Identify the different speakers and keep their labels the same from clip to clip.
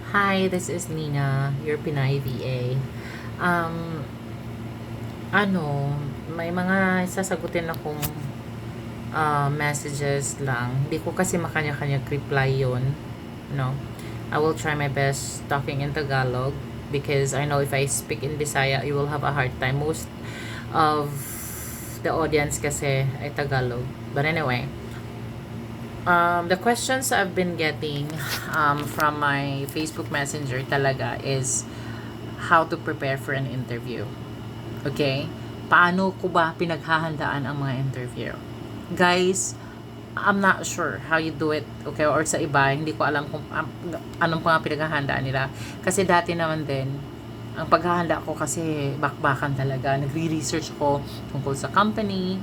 Speaker 1: Hi, this is Nina, your Pinay VA. Um, may mga sasagutin akong messages lang. Hindi ko kasi makanya-kanya reply yon, no? I will try my best talking in Tagalog because I know if I speak in Bisaya, you will have a hard time. Most of the audience kasi ay Tagalog. But anyway, the questions I've been getting from my Facebook Messenger talaga is how to prepare for an interview. Okay? Paano ko ba pinaghahandaan ang mga interview? Guys, I'm not sure how you do it, okay? Or sa iba, hindi ko alam kung anong mga pinaghahandaan nila. Kasi dati naman din, ang paghahanda ko kasi bakbakan talaga. Nagre-research ko tungkol sa company,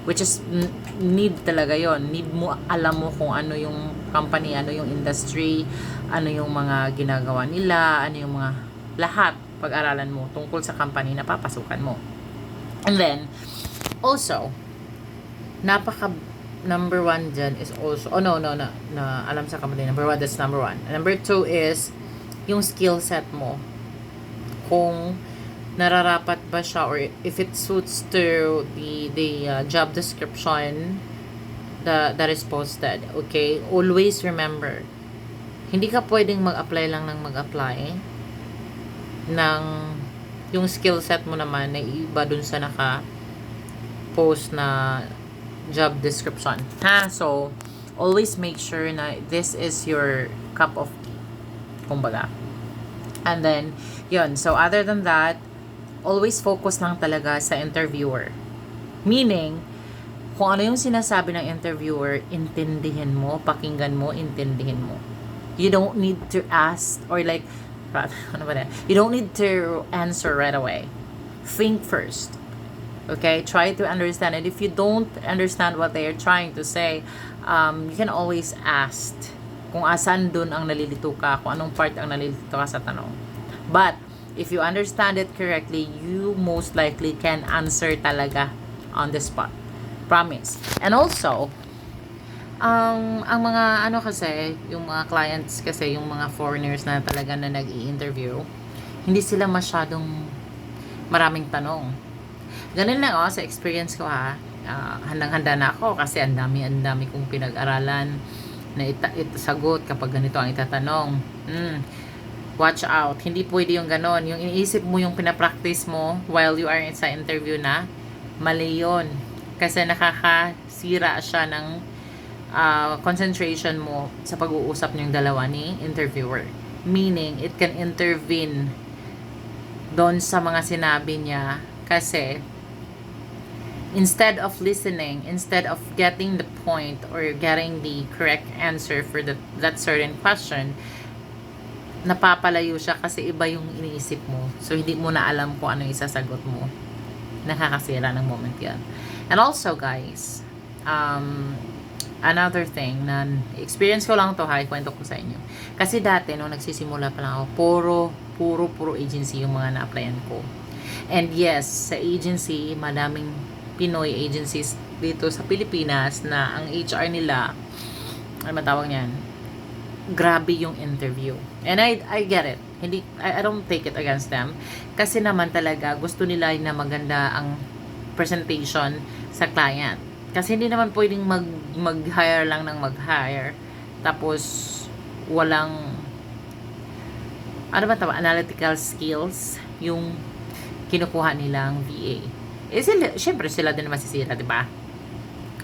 Speaker 1: which is need talaga yon. Need mo, alam mo kung ano yung company, ano yung industry, ano yung mga ginagawa nila, ano yung mga lahat pag-aralan mo tungkol sa company na papasukan mo. And then, also, napaka number one dyan is also, alam sa company, number one, that's number one. And number two is, yung skill set mo. Kung nararapat ba siya or if it suits to the job description that is posted. Okay? Always remember, hindi ka pwedeng mag-apply lang ng mag-apply ng yung skill set mo naman na iba dun sa naka-post na job description. So, always make sure na this is your cup of tea. Kumbaga. And then, yun. So, other than that, always focus lang talaga sa interviewer. Meaning, kung ano yung sinasabi ng interviewer, intindihin mo, pakinggan mo, intindihin mo. You don't need to ask or like, you don't need to answer right away. Think first. Okay? Try to understand it. If you don't understand what they are trying to say, you can always ask kung asan dun ang nalilito ka, kung anong part ang nalilito ka sa tanong. But, if you understand it correctly, you most likely can answer talaga on the spot. Promise. And also, ang mga kasi, yung mga clients kasi, yung mga foreigners na talaga na nag-i-interview, hindi sila masyadong maraming tanong. Ganun lang sa experience ko handang-handa na ako kasi ang dami kong pinag-aralan na itasagot kapag ganito ang itatanong. Watch out. Hindi pwede yung ganon. Yung iniisip mo yung pinapractice mo while you are sa interview na, mali yun. Kasi nakakasira siya ng concentration mo sa pag-uusap niyong dalawa ni interviewer. Meaning, it can intervene doon sa mga sinabi niya kasi instead of listening, instead of getting the point or getting the correct answer for that certain question, napapalayo siya kasi iba yung iniisip mo. So, hindi mo na alam kung ano yung isasagot mo. Nakakasira ng moment yan. And also, guys, another thing na experience ko lang to kwento ko sa inyo. Kasi dati, nung nagsisimula pa lang ako, puro agency yung mga na-applyan ko. And yes, sa agency, madaming Pinoy agencies dito sa Pilipinas na ang HR nila, ano matawag niyan, grabe yung interview. And I get it. I don't take it against them. Kasi naman talaga, gusto nila na maganda ang presentation sa client. Kasi hindi naman pwedeng mag-hire lang ng mag-hire. Tapos, walang, analytical skills yung kinukuha nilang VA. Syempre, sila din masisira, di ba?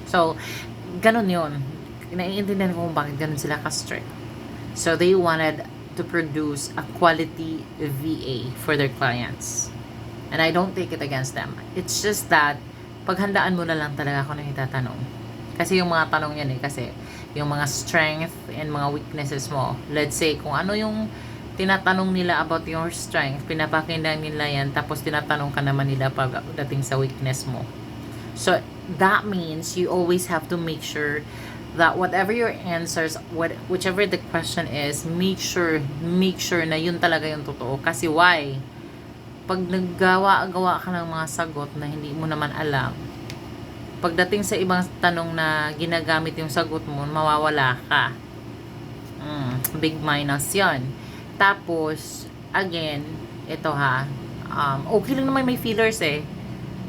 Speaker 1: So, ganun yun. Naiintindihan ko kung bakit ganun sila ka-strict. So, they wanted to produce a quality VA for their clients. And I don't take it against them. It's just that, paghandaan mo na lang talaga kung ano yung itatanong. Kasi yung mga tanong yan kasi yung mga strength and mga weaknesses mo. Let's say, kung ano yung tinatanong nila about your strength, pinapakinggan nila yan, tapos tinatanong ka naman nila pagdating sa weakness mo. So, that means you always have to make sure that whatever your answers, whichever the question is, make sure na yun talaga yung totoo. Kasi why? Pag naggawa ka ng mga sagot na hindi mo naman alam, pagdating sa ibang tanong na ginagamit yung sagot mo, mawawala ka. big minus yon. Tapos, again, ito ha, okay lang naman may feelers eh,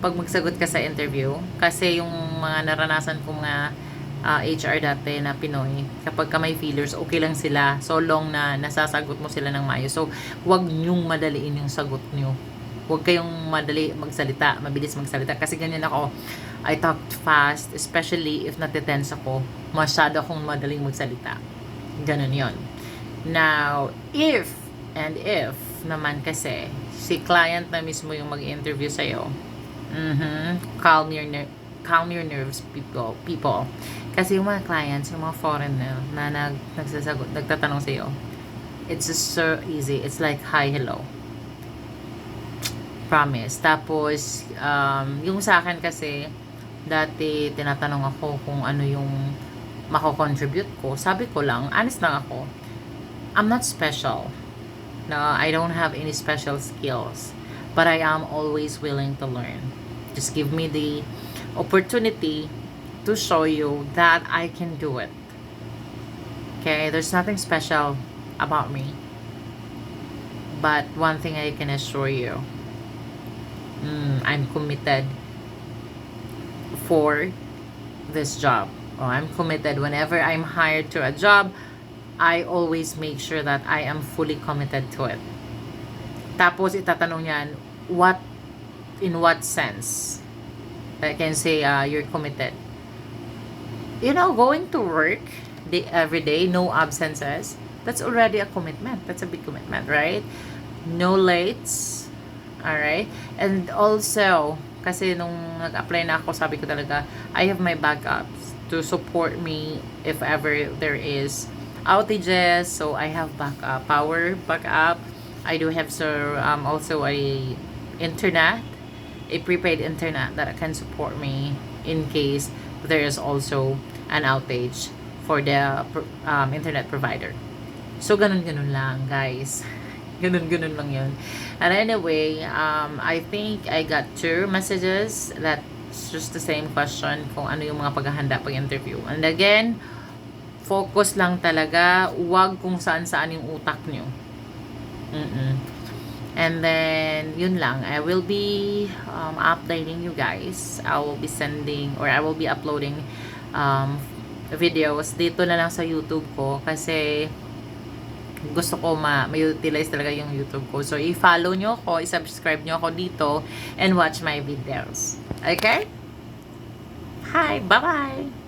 Speaker 1: pag magsagot ka sa interview. Kasi yung mga naranasan ko mga HR dati na Pinoy, kapag ka may feelers, okay lang sila. So long na nasasagot mo sila ng maayos. So, wag nyong madaliin yung sagot nyo. Huwag kayong madali magsalita, mabilis magsalita. Kasi ganyan ako, I talk fast, especially if natitense ako. Masyado akong madaling magsalita. Ganun yon. Now, if naman kasi, si client na mismo yung mag-interview sa'yo, calm your nerves, people. Kasi yung mga clients, yung mga foreigner na nagtatanong sa'yo, it's just so easy. It's like, hi, hello. Promise. Tapos, yung sa akin kasi, dati tinatanong ako kung ano yung mako-contribute ko. Sabi ko lang, honest lang ako, I'm not special. No, I don't have any special skills. But I am always willing to learn. Just give me the opportunity to show you that I can do it. Okay, there's nothing special about me. But one thing I can assure you, I'm committed for this job. I'm committed. Whenever I'm hired to a job, I always make sure that I am fully committed to it. Tapos itatanong niyan, in what sense? I can say you're committed. You know, going to work every day, no absences, that's already a commitment. That's a big commitment, right? No lates. Alright? And also, kasi nung nag-apply na ako, sabi ko talaga, I have my backups to support me if ever there is outages. So, I have backup, power backup. I do have also a prepaid internet that can support me in case there is also an outage for the internet provider. So, ganun-ganun lang, guys. Ganun-ganun lang yun. And anyway, I think I got 2 messages that's just the same question kung ano yung mga paghahanda pag-interview. And again, focus lang talaga. Huwag kung saan-saan yung utak nyo. And then, yun lang. I will be updating you guys. I will be uploading videos dito na lang sa YouTube ko kasi gusto ko ma-utilize talaga yung YouTube ko. So, i-follow nyo ako, i-subscribe nyo ako dito, and watch my videos. Okay? Hi! Bye-bye!